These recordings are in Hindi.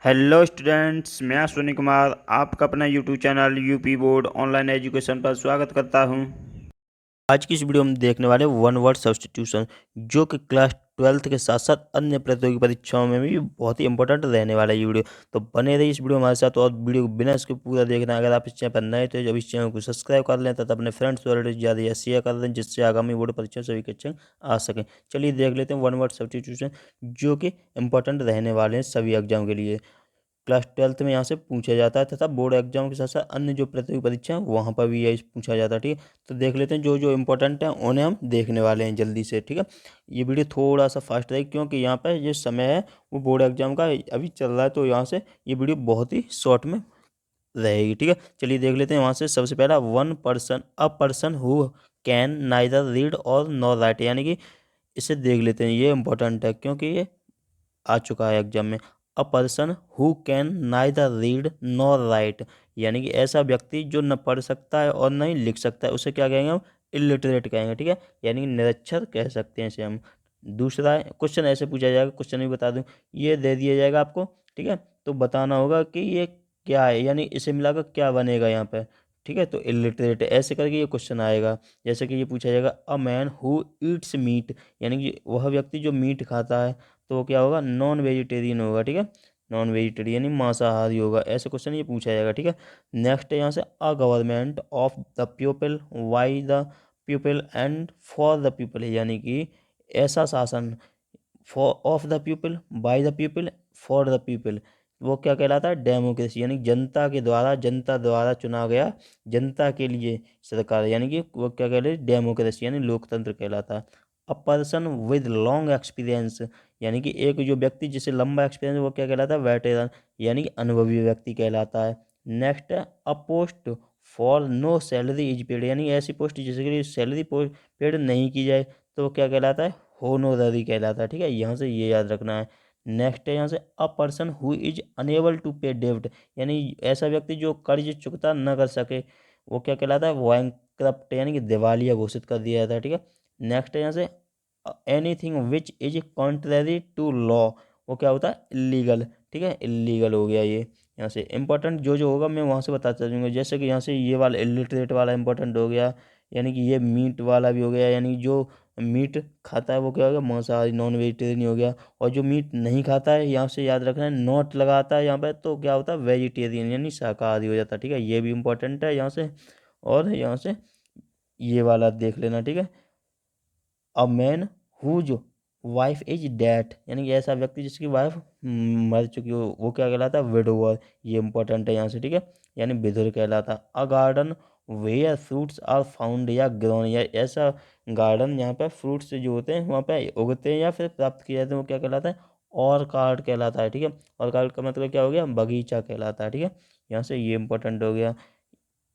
हेलो स्टूडेंट्स, मैं सोनी कुमार आपका अपना YouTube channel UP board online education पर स्वागत करता हूं। आज की इस वीडियो में देखने वाले वन वर्ड सब्स्टिट्यूशन, जो कि क्लास 12th के साथ साथ अन्य प्रतियोगी परीक्षाओं में भी बहुत ही इंपॉर्टेंट रहने वाला है ये वीडियो। तो बने रहिए इस वीडियो हमारे साथ और वीडियो को बिना इसके पूरा देखना। अगर आप इस चैनल पर नए तो जब इस चैनल को सब्सक्राइब कर लें तथा अपने फ्रेंड्स और ज़्यादा या शेयर कर दें, जिससे आगामी बोर्ड परीक्षा सभी क्वेश्चन आ सकें। चलिए देख लेते हैं वन वर्ड सब्स्टिट्यूशन, जो कि इंपॉर्टेंट रहने वाले हैं सभी एग्जाम के लिए। क्लास 12th में यहाँ से पूछा जाता है तथा बोर्ड एग्जाम के साथ साथ अन्य जो प्रतियोगी परीक्षा है वहाँ पर भी यही पूछा जाता है। ठीक है, तो देख लेते हैं जो जो इम्पोर्टेंट है उन्हें हम देखने वाले हैं जल्दी से। ठीक है, ये वीडियो थोड़ा सा फास्ट रहेगी क्योंकि यहाँ पर जो समय है वो बोर्ड एग्जाम का अभी चल रहा है, तो यहाँ से ये वीडियो बहुत ही शॉर्ट में रहेगी। ठीक है, चलिए देख लेते हैं वहाँ से। सबसे पहला अ person who can neither read और नॉर राइट, यानी कि इसे देख लेते हैं। ये इंपॉर्टेंट है क्योंकि ये आ चुका है एग्जाम में। अ person who can neither read nor right, यानी कि ऐसा व्यक्ति जो न पढ़ सकता है और न ही लिख सकता है, उसे क्या कहेंगे हम? इलिटरेट कहेंगे। ठीक है, यानी कि निरक्षर कह सकते हैं इसे हम। दूसरा क्वेश्चन ऐसे पूछा जाएगा, क्वेश्चन भी बता दूं, ये दे दिया जाएगा आपको। ठीक है, तो बताना होगा कि ये क्या है, यानी इसे मिलाकर क्या बनेगा यहाँ पे। ठीक है, तो इलिटरेट ऐसे करके ये क्वेश्चन आएगा। जैसे कि ये पूछा जाएगा a man who eats meat, यानी कि वह व्यक्ति जो मीट खाता है, तो वो क्या होगा? नॉन वेजिटेरियन होगा। ठीक है, नॉन वेजिटेरियन यानी मांसाहारी होगा। ऐसे क्वेश्चन ये पूछा जाएगा। ठीक है, नेक्स्ट है यहाँ से a government of the people why the people and for the people, यानी कि ऐसा शासन for of the people by the people for the people, वो क्या कहलाता है? डेमोक्रेसी, यानी जनता के द्वारा, जनता द्वारा चुना गया, जनता के लिए सरकार, यानी कि वो क्या कहलाती है? डेमोक्रेसी, यानी लोकतंत्र कहलाता है। A person with long experience, यानी कि एक जो व्यक्ति जिसे लंबा एक्सपीरियंस है वो क्या कहलाता है? वेटेरन, यानी कि अनुभवी व्यक्ति कहलाता है। नेक्स्ट है a post for no salary is paid, यानी ऐसी पोस्ट जिसके लिए सैलरी पेड नहीं की जाए, तो वो क्या कहलाता है? होनोररी कहलाता है। ठीक है, यहाँ से ये याद रखना है। नेक्स्ट है यहाँ से a person who is unable to pay डेब्ट, यानी ऐसा व्यक्ति जो कर्ज चुकता न कर सके, वो क्या कहलाता है? बैंकक्रप्ट, यानी कि दिवालिया घोषित कर दिया जाता है। ठीक है, नेक्स्ट है यहाँ से anything which is contrary to law, वो क्या होता है? इलीगल। ठीक है, इलीगल हो गया ये। यहाँ से इंपॉर्टेंट जो जो होगा मैं वहाँ से बताता चलूँगा। जैसे कि यहाँ से ये वाला इलिटरेट वाला इंपॉर्टेंट हो गया, यानी कि ये मीट वाला भी हो गया, यानी जो मीट खाता है वो क्या हो गया? मांसाहारी, नॉन वेजिटेरियन हो गया। और जो मीट नहीं खाता है, यहाँ से याद रखना है, नॉट लगाता है यहाँ पे, तो क्या होता है? वेजिटेरियन, यानी शाकाहारी हो जाता है। ठीक है, ये भी इंपॉर्टेंट है यहाँ से। और यहाँ से ये वाला देख लेना। ठीक है, a man whose wife is dead, यानी कि ऐसा व्यक्ति जिसकी वाइफ मर चुकी हो, वो क्या कहलाता है? विडोवर। ये इंपॉर्टेंट है यहाँ से। ठीक है, यानी विधुर कहलाता है। A garden where fruits are found या ग्रोन, या ऐसा गार्डन यहाँ पे फ्रूट्स जो होते हैं वहाँ पे उगते हैं या फिर प्राप्त किए जाते हैं, वो क्या कहलाता है? ऑर्कार्ड कहलाता है। ठीक है, ऑर्कार्ड का मतलब क्या हो गया? बगीचा कहलाता है। ठीक है, यहाँ से ये इंपॉर्टेंट हो गया।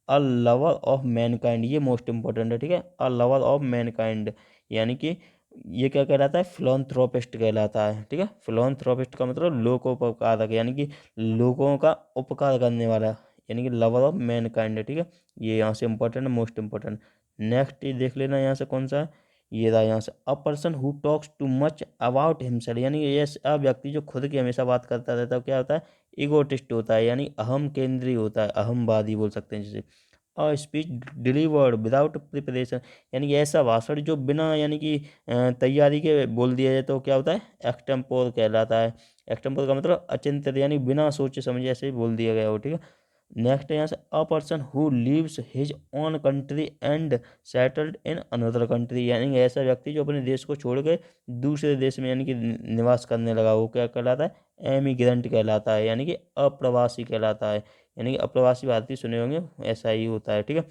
अ लवर ऑफ मैनकाइंड, ये मोस्ट इंपॉर्टेंट है। ठीक है, अ लवर ऑफ मैनकाइंड, यानी कि ये क्या कहलाता है? फिलोंथ्रोपिस्ट कहलाता है। ठीक है, फिलोंथ्रोपिस्ट का मतलब लोकोपकारक, यानी कि लोगों का उपकार करने वाला, यानी कि लवर ऑफ मैनकाइंड है। ठीक है, ये यहाँ से इंपॉर्टेंट है, मोस्ट इंपॉर्टेंट। नेक्स्ट ये देख लेना यहाँ से कौन सा है, ये रहा यहाँ से a person who talks too much about himself, यानी कि ये व्यक्ति जो खुद की हमेशा बात करता रहता है, क्या होता है? ईगोटिस्ट होता है, यानी अहम केंद्रीय होता है, अहमवादी बोल सकते हैं जिसे। और स्पीच डिलीवर्ड विदाउट प्रिपरेशन, यानी कि ऐसा भाषण जो बिना, यानी कि तैयारी के बोल दिया जाए, तो क्या होता है? एक्सटेम्पोर कहलाता है। एक्सटेम्पोर का मतलब अचिंतित, यानी बिना सोचे समझे ऐसे ही बोल दिया गया हो। ठीक है, नेक्स्ट है यहाँ से a person who leaves his own country and settled in another country, यानी कि ऐसा व्यक्ति जो अपने देश को छोड़ के दूसरे देश में, यानी कि निवास करने लगा, वो क्या कहलाता है? एमिग्रेंट कहलाता है, यानी कि अप्रवासी कहलाता है। यानी कि अप्रवासी भारतीय सुने होंगे, ऐसा ही होता है। ठीक है,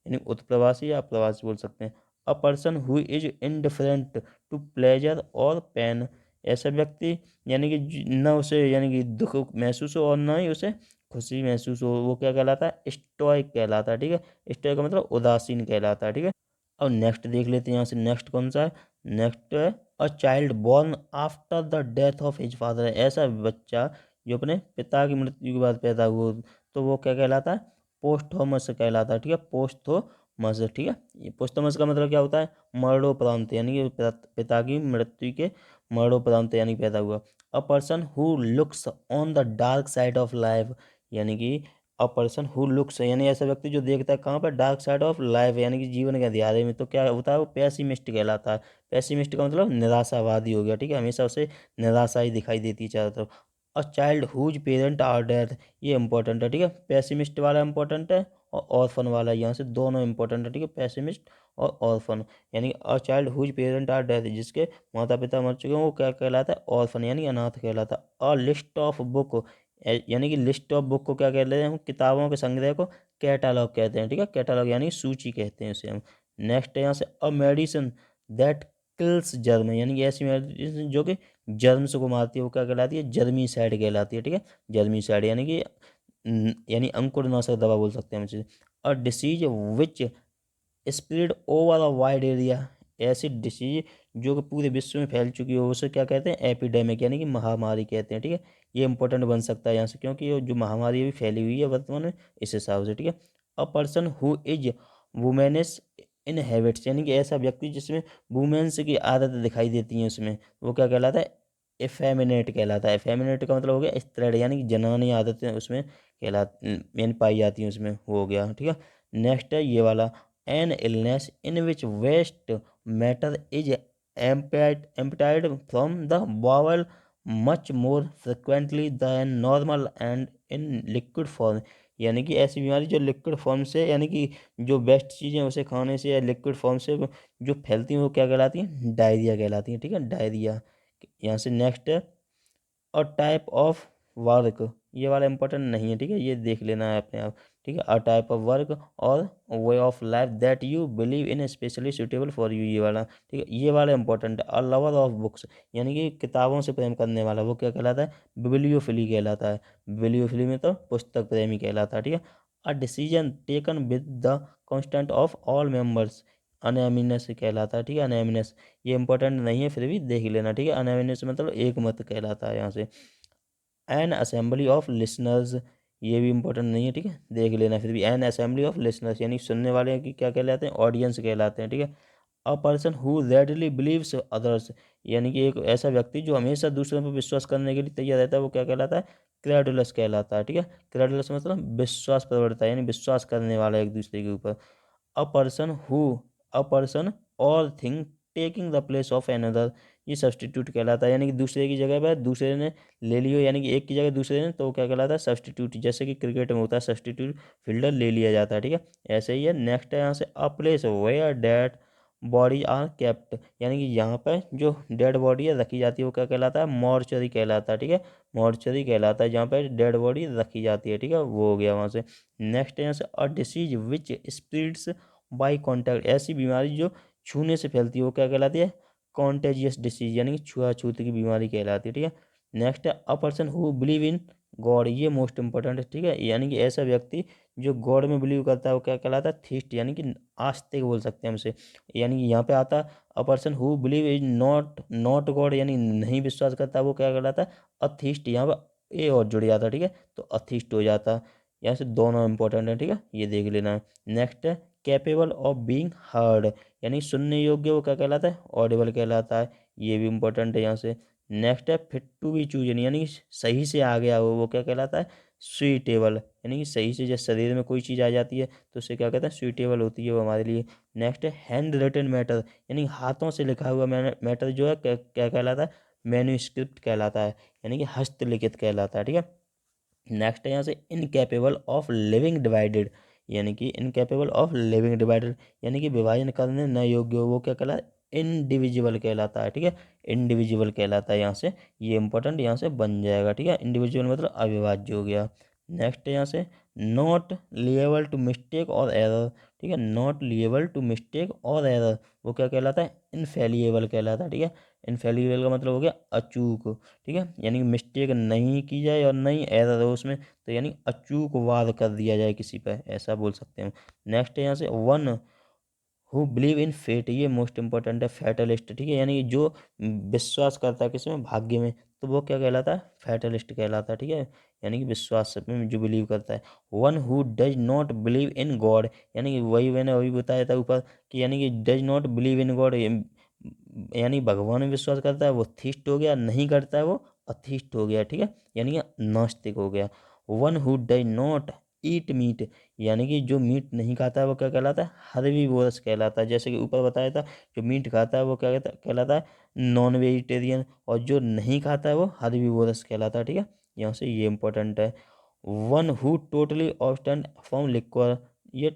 यानी उत्प्रवासी या अप्रवासी बोल सकते हैं। A person who is indifferent to pleasure और पेन, ऐसा व्यक्ति, यानी कि न उसे, यानी कि दुख महसूस हो और न ही उसे खुशी महसूस हो, वो क्या कहलाता है? स्टोइक कहलाता है। ठीक है, स्टोइक का मतलब उदासीन कहलाता है। ठीक है, अब नेक्स्ट देख लेते हैं यहाँ से। नेक्स्ट कौन सा है? नेक्स्ट है a child born after the death of his father, ऐसा बच्चा जो अपने पिता की मृत्यु के बाद पैदा हुआ, तो वो क्या कहलाता है? पोस्थोमस कहलाता है। ठीक है, पोस्थोमस। ठीक है, ये पोस्थोमस का मतलब क्या होता है? मरणोपरांत, यानी कि पिता की मृत्यु के मरणोपरांत, यानी पैदा हुआ। अ person who looks on the dark side of life, यानी कि अ पर्सन हु लुक्स यानी ऐसा व्यक्ति जो देखता है कहाँ पर, डार्क साइड ऑफ लाइफ यानी कि जीवन के अंधेरे में, तो क्या होता है वो पेसिमिस्ट कहलाता है। पेसिमिस्ट का मतलब निराशावादी हो गया, ठीक है, हमेशा उसे निराशा ही दिखाई देती है चारों तरफ। A child whose parent are death, ये इंपॉर्टेंट है, ठीक है, पेसिमिस्ट वाला इंपॉर्टेंट है और ऑर्फन वाला, यहाँ से दोनों इंपॉर्टेंट है, ठीक है, पेसिमिस्ट और ऑर्फन। यानी a child whose parent are death, जिसके माता पिता मर चुके हैं वो क्या कहलाता है, ऑर्फन यानी अनाथ कहलाता है। अ लिस्ट ऑफ बुक, यानी कि लिस्ट ऑफ बुक को क्या कहते हैं हम, किताबों के संग्रह को कैटालॉग कहते हैं, ठीक है, कैटालॉग यानी सूची कहते हैं उसे हम। नेक्स्ट है यहाँ से a medicine that kills germ, यानी कि ऐसी मेडिसिन जो कि जर्म्स को मारती है वो क्या कहलाती है, जर्मीसाइड कहलाती है, ठीक है, जर्मीसाइड यानी कि यानी अंकुरनाशक दवा बोल सकते हैं हम इसे। A disease which spread over a wide area, ऐसी डिसीज जो कि पूरे विश्व में फैल चुकी हो उसे क्या कहते हैं, एपिडेमिक यानी कि महामारी कहते हैं, ठीक है, ये इंपॉर्टेंट बन सकता है यहाँ से, क्योंकि ये जो महामारी अभी फैली हुई है वर्तमान में इस हिसाब से, ठीक है। A person who is womanish in habits, यानी कि ऐसा व्यक्ति जिसमें वुमेन्स की आदत दिखाई देती है उसमें, वो क्या कहलाता है, एफेमिनेट कहलाता है। एफेमिनेट का मतलब हो गया स्त्रीण, यानी कि जनानी आदतें उसमें कहला यानी पाई जाती हैं उसमें, वो हो गया, ठीक है। नेक्स्ट है ये वाला, an illness in which waste matter is emptied from the bowel much more frequently than normal and in liquid form, यानी कि ऐसी बीमारी जो लिक्विड फॉर्म से, यानी कि जो बेस्ट चीज़ें उसे खाने से या लिक्विड फॉर्म से जो फैलती हैं वो क्या कहलाती हैं, डायरिया कहलाती हैं, ठीक है, डायरिया। यहाँ से नेक्स्ट है और टाइप ऑफ वर्क, ये वाला इंपॉर्टेंट नहीं है, ठीक है, ये देख लेना है अपने आप, ठीक है। अ टाइप ऑफ वर्क और way of life that you believe in specially suitable for you, ये वाला, ठीक है, ये वाला इंपॉर्टेंट है। अ लवर ऑफ बुक्स, यानी कि किताबों से प्रेम करने वाला, वो क्या कहलाता है, बिब्लियोफिली कहलाता है। बिब्लियोफिली में तो पुस्तक प्रेमी कहलाता है, ठीक है। A decision taken with the constant of all members, unanimous कहलाता है, ठीक है, अनएमिनेस, ये इंपॉर्टेंट नहीं है फिर भी देख लेना, ठीक है, अनएमिनेस मतलब एक मत कहलाता है यहाँ से। एन असेंबली ऑफ लिसनर्स, ये भी इंपॉर्टेंट नहीं है, ठीक है, देख लेना फिर भी। एन असेंबली ऑफ लिसनर्स यानी सुनने वाले की क्या कहलाते हैं, ऑडियंस कहलाते हैं, ठीक है। A person who readily believes others, यानी कि एक ऐसा व्यक्ति जो हमेशा दूसरों पर विश्वास करने के लिए तैयार रहता है वो क्या कहलाता है, क्रेडुलस कहलाता है, ठीक है। क्रेडुलस मतलब विश्वास प्रवृत्ता यानी विश्वास करने वाला एक दूसरे के ऊपर। A person who a person और thing taking the place of another, ये सब्सटीट्यूट कहलाता है, यानी कि दूसरे की जगह पर दूसरे ने ले लियो, यानी कि एक की जगह दूसरे ने, तो क्या कहलाता है, सब्सटीट्यूट, जैसे कि क्रिकेट में होता है सब्सटीट्यूट फील्डर ले लिया जाता है, ठीक है, ऐसे ही है। नेक्स्ट है यहाँ से a place where dead body are kept, यानी कि यहाँ पर जो डेड बॉडी है रखी जाती है वो क्या कहलाता है, मॉर्चरी कहलाता है, ठीक है, मॉर्चरी कहलाता है जहाँ पर डेड बॉडी रखी जाती है, ठीक है, वो हो गया वहाँ से। नेक्स्ट है यहाँ से a disease which spreads by contact, ऐसी बीमारी जो छूने से फैलती है वो क्या कहलाती है, कॉन्टेजियस डिसीज, यानी कि छुआछूत की बीमारी कहलाती है, ठीक है। नेक्स्ट है a person who believe in God, ये मोस्ट इंपॉर्टेंट है, ठीक है, यानी कि ऐसा व्यक्ति जो गॉड में बिलीव करता है वो क्या कहलाता है, थीस्ट, यानी कि आस्तिक बोल सकते हैं हमसे। यानी कि यहाँ पे आता है a person who believe is not not God, यानी नहीं विश्वास करता वो क्या कहलाता है, अथीस्ट, यहाँ पर ए और जुड़ जाता है, ठीक है, तो अथीस्ट हो जाता है। यहाँ से दोनों इंपॉर्टेंट है, ठीक है, ये देख लेना है। नेक्स्ट है कैपेबल ऑफ बीइंग हर्ड, यानी सुनने योग्य वो क्या कहलाता है, ऑडिबल कहलाता है, ये भी इंपॉर्टेंट है यहाँ से। नेक्स्ट है फिट टू बी चूजन, यानी कि सही से आ गया वो क्या कहलाता है, सुइटेबल, यानी कि सही से जब शरीर में कोई चीज़ आ जाती है तो उसे क्या कहते हैं, सुइटेबल होती है वो हमारे लिए। नेक्स्ट है हैंड रिटन मैटर, यानी हाथों से लिखा हुआ मैटर जो है क्या क्या कहलाता है, मैन्युस्क्रिप्ट कहलाता है, यानी कि हस्तलिखित कहलाता है, ठीक है। नेक्स्ट है यहाँ से इनकेपेबल ऑफ लिविंग डिवाइडेड, यानी कि इनकेपेबल ऑफ लिविंग डिवाइडेड यानी कि विभाजन करने न योग्य हो, वो क्या कहलाता है, इंडिविजुअल कहलाता है, ठीक है, इंडिविजुअल कहलाता है यहाँ से, ये इंपॉर्टेंट यहाँ से बन जाएगा, ठीक है, इंडिविजुअल मतलब अविभाज्य हो गया। नेक्स्ट है यहाँ से नॉट लिएबल टू मिस्टेक और एरर, ठीक है, नॉट लिएबल टू मिस्टेक और एरर, वो क्या कहलाता है, इनफेलिएबल कहलाता है, ठीक है, इनफेलिएबल का मतलब हो गया अचूक, ठीक है, यानी कि मिस्टेक नहीं की जाए और नहीं एरर हो उसमें, तो यानी अचूक वार कर दिया जाए किसी पर, ऐसा बोल सकते हैं। नेक्स्ट है यहाँ से one who believe in fate, ये मोस्ट इंपॉर्टेंट है, फैटलिस्ट, ठीक है, यानी कि जो विश्वास करता है किसी में, भाग्य में, तो वो क्या कहलाता है, फैटलिस्ट कहलाता है, ठीक है, यानी कि विश्वास में जो बिलीव करता है। One who does not believe in God, यानी कि वही मैंने अभी बताया था ऊपर कि यानी कि does not believe in God यानी भगवान में विश्वास करता है वो थीस्ट हो गया, नहीं करता है वो अथिस्ट हो गया, ठीक है, यानी कि नास्तिक हो गया। One who does not eat meat, यानी कि जो मीट नहीं खाता है वो क्या कहलाता है, हर्बीवोरस कहलाता है। जैसे कि ऊपर बताया था, जो मीट खाता है वो क्या कहलाता है, नॉन वेजिटेरियन, और जो नहीं खाता है वो हर्बीवोरस कहलाता है, ठीक है। यहाँ से ये इंपॉर्टेंट है। One who totally abstained from liquor, ये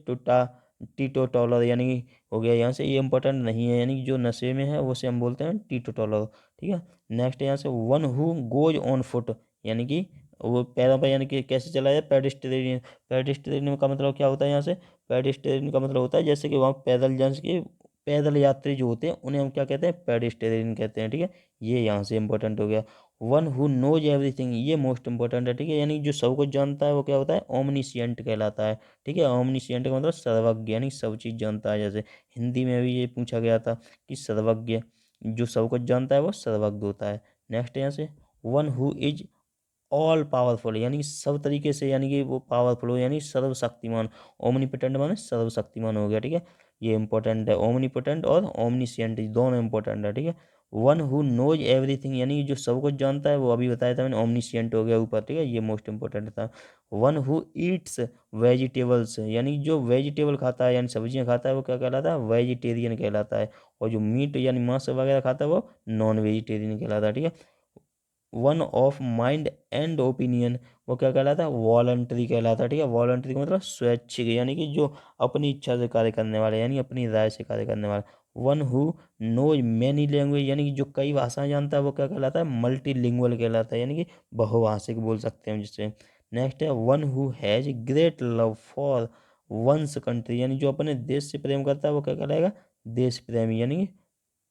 टीटोटॉलर यानी कि हो गया। यहाँ से ये इंपॉर्टेंट नहीं है, यानी कि जो नशे में है उसे हम बोलते हैं टीटोटॉलर, ठीक है। नेक्स्ट यहाँ से one who goes on foot, यानी कि वो पैरों पर, यानी कि कैसे चला जाए, पेडिस्ट्रेनियन। पेडिस्ट्रेनियन का मतलब क्या होता है, यहाँ से पेडिस्ट्रेनियन का मतलब होता है जैसे कि वहाँ पैदल जंस के पैदल यात्री जो होते हैं उन्हें हम क्या कहते हैं, पेडिस्ट्रेनियन कहते हैं, ठीक है। ये यहाँ से इंपॉर्टेंट हो गया। वन हु नोज एवरीथिंग, ये मोस्ट इंपॉर्टेंट है, ठीक है, यानी जो सब कुछ जानता है वो क्या होता है, ओमनीसिएंट कहलाता है, ठीक है। ओमनीसिएंट का मतलब सर्वज्ञ, यानी सब चीज़ जानता है। जैसे हिंदी में भी ये पूछा गया था कि सर्वज्ञ, जो सब कुछ जानता है वो सर्वज्ञ होता है। नेक्स्ट यहाँ से one who is all powerful, यानी सब तरीके से, यानी कि वो पावरफुल हो, यानी सर्वशक्तिमान। ओमनीपोटेंट माने सर्वशक्तिमान हो गया, ठीक है। ये इंपॉर्टेंट है, ओमनीपोटेंट और ओमनीसिएंट दोनों इंपॉर्टेंट है, ठीक है। वन हु नोज एवरीथिंग, यानी जो सब कुछ जानता है, वो अभी बताया था मैंने, ओमनीसिएंट हो गया ऊपर, ठीक है, ये मोस्ट इंपॉर्टेंट था। वन हु ईट्स वेजिटेबल्स, यानी जो वेजिटेबल खाता है, यानी सब्जियां खाता है, वो क्या कहलाता है, वेजिटेरियन कहलाता है। और जो मीट यानी मांस वगैरह खाता है वो नॉन वेजिटेरियन कहलाता है, ठीक है। One of mind and opinion, वो क्या कहलाता है, वॉलंटरी कहलाता है, ठीक है। वॉलंटरी का मतलब स्वैच्छिक, यानी कि जो अपनी इच्छा से कार्य करने वाले, यानी अपनी राय से कार्य करने वाले। One who knows many language, यानी कि जो कई भाषाएं जानता है वो क्या कहलाता है, मल्टीलिंगुअल कहलाता है, यानी कि बहुभाषिक बोल सकते हैं जिससे। नेक्स्ट है one who has great love for one's country, यानी जो अपने देश से प्रेम करता है वो क्या कहलाएगा, देश प्रेमी, यानी कि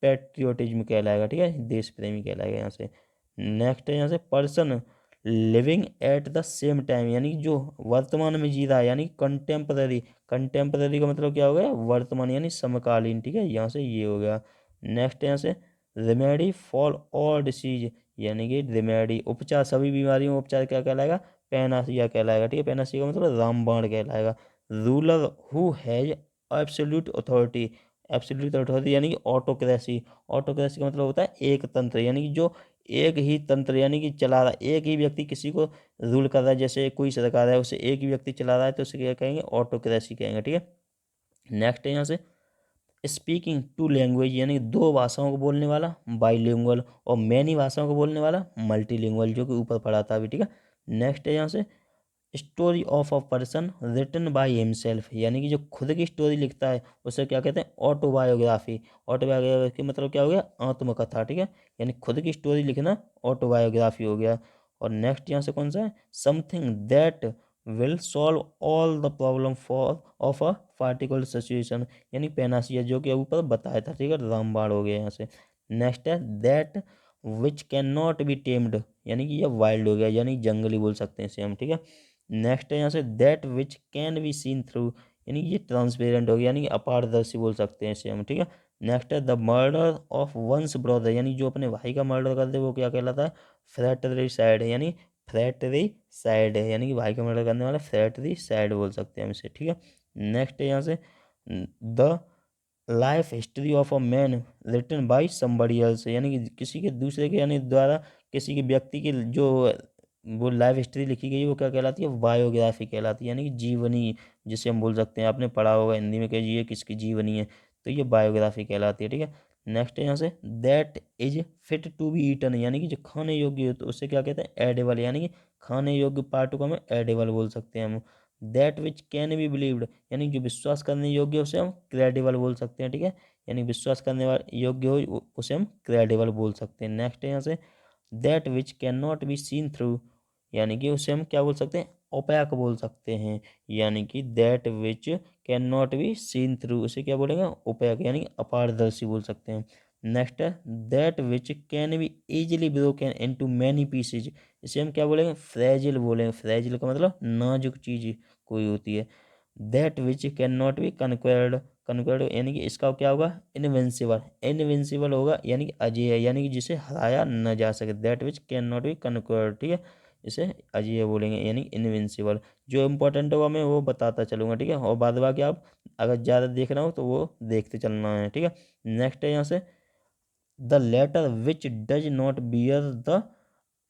पेट्रियोटिज्म कहलाएगा, ठीक है, देश प्रेमी कहलाएगा यहाँ से। नेक्स्ट है यहाँ से person living at the same time, यानी जो वर्तमान में जी रहा है, यानी कंटेम्पररी। कंटेम्पररी का मतलब क्या हो गया, वर्तमान यानी समकालीन, ठीक है, यहाँ से ये हो गया। नेक्स्ट यहाँ से रेमेडी फॉर ऑल डिसीज, यानी कि रेमेडी उपचार, सभी बीमारियों में उपचार क्या कहलाएगा, पैनासिया कहलाएगा, ठीक है। पैनासिया का मतलब रामबाण कहलाएगा। Ruler who has absolute authority, absolute authority यानी कि ऑटोक्रेसी। ऑटोक्रेसी का मतलब होता है एक तंत्र, यानी कि जो एक ही तंत्र, यानी कि चला रहा, एक ही व्यक्ति किसी को रूल कर रहा है। जैसे कोई सरकार है, उसे एक ही व्यक्ति चला रहा है तो उसे क्या कहेंगे, ऑटोक्रेसी कहेंगे, ठीक है। नेक्स्ट है यहाँ से स्पीकिंग टू लैंग्वेज, यानी दो भाषाओं को बोलने वाला बाईलिंगुअल, और मैनी भाषाओं को बोलने वाला मल्टीलिंगुअल, जो कि ऊपर पढ़ा था अभी, ठीक है। नेक्स्ट है यहाँ से story of a person written by himself, यानी कि जो खुद की स्टोरी लिखता है उसे क्या कहते हैं, ऑटोबायोग्राफी। ऑटोबायोग्राफी मतलब क्या हो गया, आत्मकथा, ठीक है, यानी खुद की स्टोरी लिखना ऑटोबायोग्राफी हो गया। और नेक्स्ट यहाँ से कौन सा है, something that will solve all the problem for of a particular situation, यानी पेनासिया, जो कि ऊपर बताया था, ठीक है, रामबाण हो गया यहाँ से। नेक्स्ट है that which can not B tamed, यानी कि यह वाइल्ड हो गया, यानी जंगली बोल सकते हैं इसे हम, ठीक है। नेक्स्ट है यहाँ से that which can be seen through, यानी ये ट्रांसपेरेंट हो गया, यानी कि अपारदर्शी बोल सकते हैं इसे हम, ठीक है। नेक्स्ट है the murder of one's brother, यानी जो अपने भाई का मर्डर कर दे वो क्या कहलाता है, फ्रैटरिसाइड है, यानी फ्रैटरिसाइड है, यानी कि भाई का मर्डर करने वाला फ्रैटरिसाइड बोल सकते हैं हम इसे, ठीक है। नेक्स्ट है यहाँ से the life history of a man written by somebody else, यानी कि किसी के दूसरे के, यानी द्वारा किसी के व्यक्ति की जो वो लाइफ हिस्ट्री लिखी गई है वो क्या कहलाती है, बायोग्राफी कहलाती है, यानी कि जीवनी, जिसे हम बोल सकते हैं, आपने पढ़ा होगा हिंदी में, कहिए किसकी जीवनी है, तो ये बायोग्राफी कहलाती है, ठीक है। नेक्स्ट है यहाँ से that is fit to be eaten, यानी कि जो खाने योग्य हो तो उससे क्या कहते हैं, एडेबल, यानी कि खाने योग्य पार्ट को हमें एडेबल बोल सकते हैं हम। That which can be believed, यानी जो विश्वास करने योग्य उसे हम क्रेडिबल बोल सकते हैं, ठीक है, यानी विश्वास करने वाले योग्य हो उसे हम क्रेडिबल बोल सकते हैं। नेक्स्ट है यहाँ से that which can not be seen through, यानी कि उसे हम क्या बोल सकते हैं, ओपैक बोल सकते हैं, यानी कि that which can not be seen through, उसे क्या बोलेंगे, ओपैक, यानी अपारदर्शी बोल सकते हैं। नेक्स्ट है that which can be easily broken into many pieces, इसे हम क्या बोलेंगे, फ्रेजिल बोलेंगे। फ्रेजिल का मतलब नाजुक चीज कोई होती है। That which can not be conquered, conquered यानी कि इसका क्या होगा, इनविंसिबल। इनविंसिबल होगा यानी कि अजेय, यानी कि जिसे हराया न जा सके, that which can not be conquered, ठीक है, इसे अजेय बोलेंगे, यानी इनविंसिबल। जो इंपॉर्टेंट होगा मैं वो बताता चलूँगा, ठीक है, और बाद बाकी आप अगर ज़्यादा देखना हो तो वो देखते चलना है, ठीक है। नेक्स्ट है यहाँ से the letter which does not bear the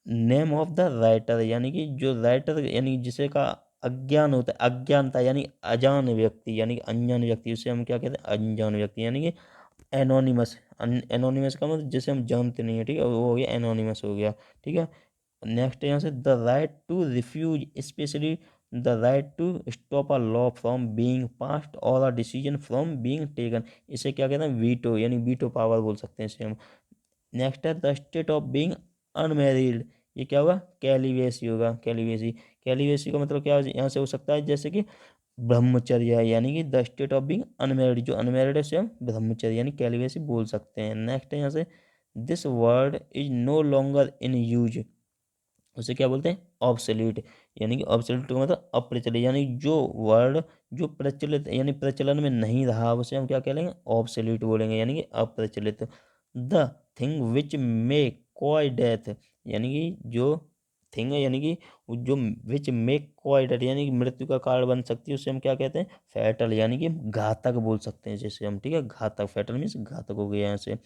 name of the writer, यानी कि जो राइटर यानी जिसे का अज्ञान होता है, अज्ञानता यानी अजान व्यक्ति, यानी कि अनजान व्यक्ति, उसे हम क्या कहते हैं, अनजान व्यक्ति, यानी कि एनोनिमस। एनोनिमस का मतलब जिसे हम जानते नहीं है, ठीक है, वो हो गया एनोनिमस हो गया, ठीक है। नेक्स्ट यहाँ से the right to refuse, specially the right to stop a law from being passed और a decision from being taken, इसे क्या कहते हैं, वीटो, यानी वीटो पावर बोल सकते हैं इसे हम। नेक्स्ट है the state of being unmarried, ये क्या होगा, कैलिवेसी होगा, कैलिवेसी। कैलिवेसी का मतलब क्या यहाँ से हो सकता है, जैसे कि ब्रह्मचर्य है, यानी कि the state of being unmarried, जो अनमेरिड है उसे हम ब्रह्मचर्य यानी कैलिवेसी बोल सकते हैं। नेक्स्ट है यहाँ से this word is no longer in use, उसे क्या बोलते हैं, ऑब्सोल्यूट, यानी कि ऑब्सोल्यूट का मतलब अप्रचलित, यानी जो वर्ड जो प्रचलित यानी प्रचलन में नहीं रहा उसे हम क्या कहेंगे, ऑब्सोल्यूट बोलेंगे, यानी कि अप्रचलित। The thing which may coy death, यानी कि जो थिंग है, यानी कि जो विच मे कॉय डेथ, यानी कि मृत्यु का कारण बन सकती है, उसे हम क्या कहते हैं, फैटल, यानी कि घातक बोल सकते हैं जैसे हम, ठीक है, घातक, फैटल मीन्स घातक हो गया यहाँ से।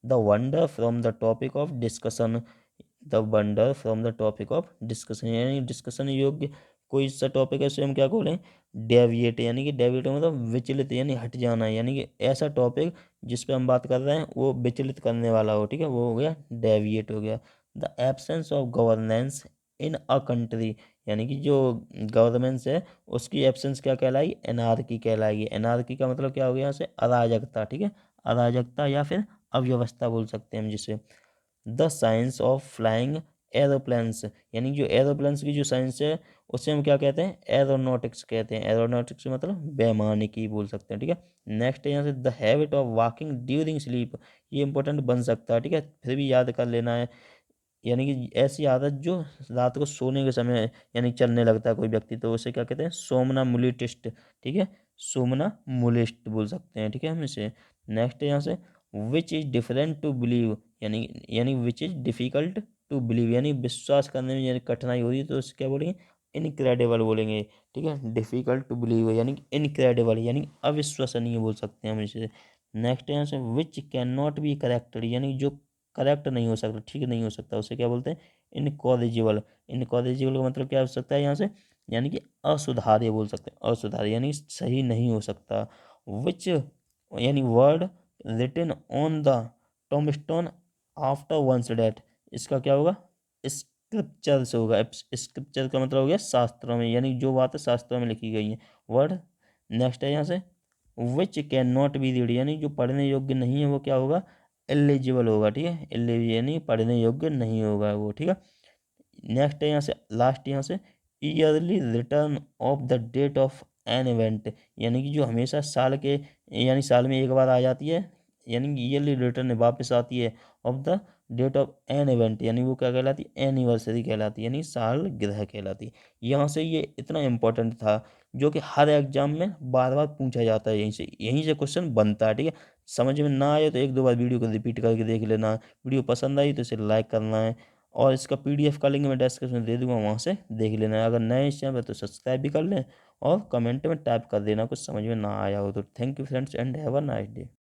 The wonder from the topic of discussion, the wonder from the topic of discussion, यानी डिस्कशन योग्य कोई सा टॉपिक है उसे हम क्या बोलें, डेविएट, यानी कि डेविएट मतलब विचलित, यानी हट जाना, यानी कि ऐसा टॉपिक जिस पे हम बात कर रहे हैं वो विचलित करने वाला हो, ठीक है, वो हो गया डेविएट हो गया। The absence of governance in a country, यानी कि जो गवर्नेंस है उसकी एब्सेंस क्या कहलाएगी, एनार्की कहलाएगी। एनार्की का मतलब क्या हो गया यहाँ से, अराजकता, ठीक है, अराजकता या फिर अव्यवस्था बोल सकते हैं हम जिसे। The science of flying aeroplanes, यानी जो एरोप्लेन्स की जो साइंस है उसे हम क्या कहते हैं, एरोनॉटिक्स कहते हैं। एरोनॉटिक्स मतलब वैमानिकी बोल सकते हैं, ठीक है। नेक्स्ट है यहाँ से the habit of walking during sleep, ये इंपॉर्टेंट बन सकता है, ठीक है, फिर भी याद कर लेना है। यानी कि ऐसी आदत जो रात को सोने के समय यानी चलने लगता है कोई व्यक्ति, तो उसे क्या कहते हैं, सोमनामुलिटिस्ट, ठीक है, सोमनामुलिस्ट बोल सकते हैं, ठीक है हम इसे। नेक्स्ट है यहाँ से which is different to believe, यानी which is difficult to believe, यानी विश्वास करने में यानी कठिनाई हो रही है तो उसे क्या बोलेंगे, इनक्रेडिबल बोलेंगे, ठीक है। डिफिकल्ट टू बिलीव यानी इनक्रेडिबल, यानी अविश्वसनीय बोल सकते हैं हम इसे। नेक्स्ट है यहाँ से विच कैन नॉट बी करेक्टेड, यानी जो करेक्ट नहीं हो सकता, ठीक नहीं हो सकता, उसे क्या बोलते हैं, इनकॉरिजिबल। इनकॉरिजिबल का मतलब क्या हो सकता है यहाँ से, यानी कि असुधार्य बोल सकते हैं, असुधार्य यानी सही नहीं हो सकता। विच यानी word written on the tombstone after one's death, इसका क्या होगा, स्क्रिप्चर से होगा। स्क्रिप्चर का मतलब हो गया शास्त्रों में, यानी जो बातें शास्त्रों में लिखी गई हैं, वर्ड। नेक्स्ट है यहाँ से विच कैन नॉट बी रीड, यानी जो पढ़ने योग्य नहीं है वो क्या होगा, एलिजिबल होगा, ठीक है, एलिजिबल यानी पढ़ने योग्य नहीं होगा वो, ठीक है। नेक्स्ट है यहाँ से लास्ट, यहाँ से yearly return of the date of an event, यानी कि जो हमेशा साल के यानी साल में एक बार आ जाती है, यानी कि ईयरली रिटर्न वापस आती है of the date of an event, यानी वो क्या कहलाती है, एनिवर्सरी कहलाती है, यानी साल गिरह कहलाती है। यहाँ से ये इतना इंपॉर्टेंट था जो कि हर एग्जाम में बार बार पूछा जाता है, यहीं से क्वेश्चन बनता है, ठीक है। समझ में ना आए तो एक दो बार वीडियो को रिपीट करके देख लेना, वीडियो पसंद आई तो इसे लाइक करना है, और इसका पीडीएफ का लिंक मैं डिस्क्रिप्शन में दे दूंगा, वहाँ से देख लेना। अगर नए इस चैनल पर तो सब्सक्राइब भी कर लें और कमेंट में टाइप कर देना कुछ समझ में ना आया हो तो। Thank you friends and have a nice day.